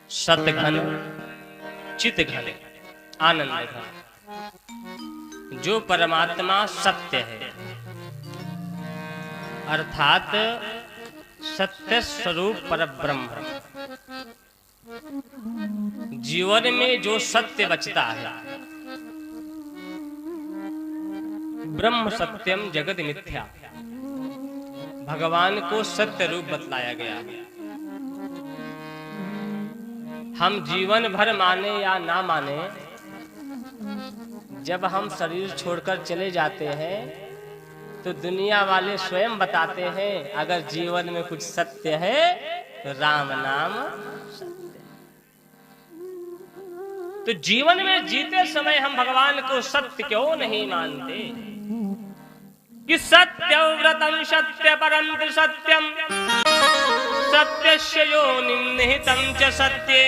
सत घन, चित घन, आनंद घन। जो परमात्मा सत्य है अर्थात सत्य स्वरूप परब्रह्म, जीवन में जो सत्य बचता है, ब्रह्म सत्यम जगत मिथ्या, भगवान को सत्य रूप बतलाया गया है। हम जीवन भर माने या ना माने, जब हम शरीर छोड़कर चले जाते हैं तो दुनिया वाले स्वयं बताते हैं अगर जीवन में कुछ सत्य है तो राम नाम सत्य। तो जीवन में जीते समय हम भगवान को सत्य क्यों नहीं मानते कि सत्यव्रतम सत्य परं सत्यम सत्यस्य योनिं निहितं च सत्ये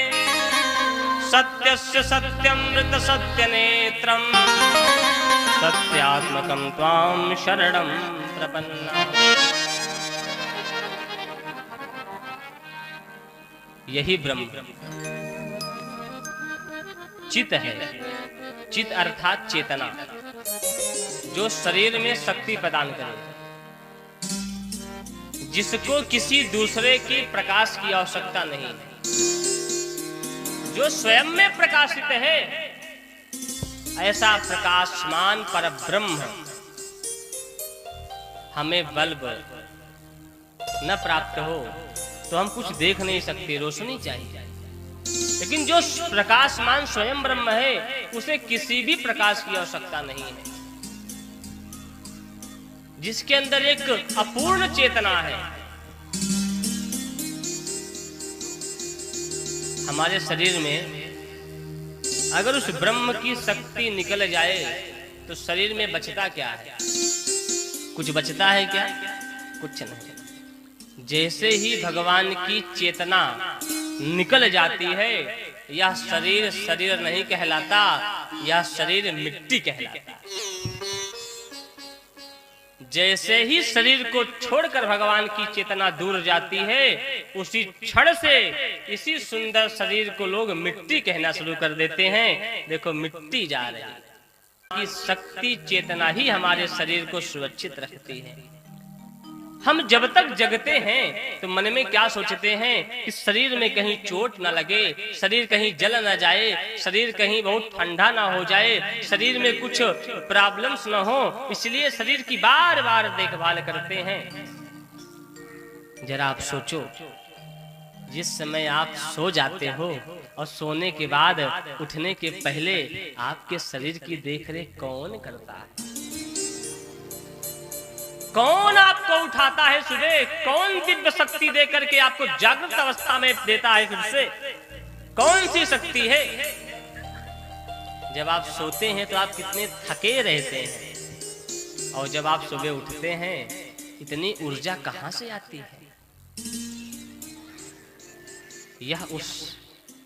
सत्यस्य सत्यमृत सत्यनेत्रं सत्यात्मकं त्वां शरणं प्रपन्नामि। यही ब्रह्म चित है। चित अर्थात चेतना, जो शरीर में शक्ति प्रदान करे, जिसको किसी दूसरे के प्रकाश की आवश्यकता नहीं है, जो स्वयं में प्रकाशित है। ऐसा प्रकाशमान परब्रह्म हमें बल्ब न प्राप्त हो तो हम कुछ देख नहीं सकते, रोशनी चाहिए। लेकिन जो प्रकाशमान स्वयं ब्रह्म है उसे किसी भी प्रकाश की आवश्यकता नहीं है, जिसके अंदर एक अपूर्ण चेतना है। हमारे शरीर में अगर उस ब्रह्म की शक्ति निकल जाए तो शरीर में बचता क्या है? कुछ बचता है क्या? कुछ नहीं। जैसे ही भगवान की चेतना निकल जाती है, यह शरीर शरीर नहीं कहलाता, यह शरीर मिट्टी कहलाता है। जैसे ही शरीर को छोड़कर भगवान की चेतना दूर जाती है, उसी क्षण से इसी सुंदर शरीर को लोग मिट्टी कहना शुरू कर देते हैं। देखो मिट्टी जा रही है। कि शक्ति चेतना ही हमारे शरीर को सुरक्षित रखती है। हम जब तक जगते हैं तो मन में क्या सोचते हैं कि शरीर में कहीं चोट ना लगे, शरीर कहीं जल ना जाए, शरीर कहीं बहुत ठंडा ना हो जाए, शरीर में कुछ प्रॉब्लम्स ना हो, इसलिए शरीर की बार बार देखभाल करते हैं। जरा आप सोचो, जिस समय आप सो जाते हो और सोने के बाद उठने के पहले आपके शरीर की देखरेख कौन करता है? कौन आपको उठाता है सुबह? कौन दिव्य शक्ति देकर के आपको जागृत अवस्था में देता है? फिर से कौन सी शक्ति है? जब आप सोते हैं तो आप कितने थके रहते हैं, और जब आप सुबह उठते हैं इतनी ऊर्जा कहां से आती है? यह उस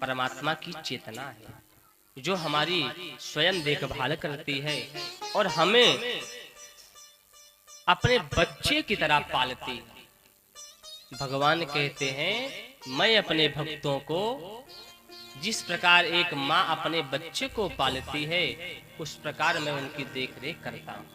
परमात्मा की चेतना है जो हमारी स्वयं देखभाल करती है और हमें अपने बच्चे की तरह पालती है। भगवान कहते हैं, मैं अपने भक्तों को जिस प्रकार एक माँ अपने बच्चे को पालती है, उस प्रकार मैं उनकी देखरेख करता हूँ।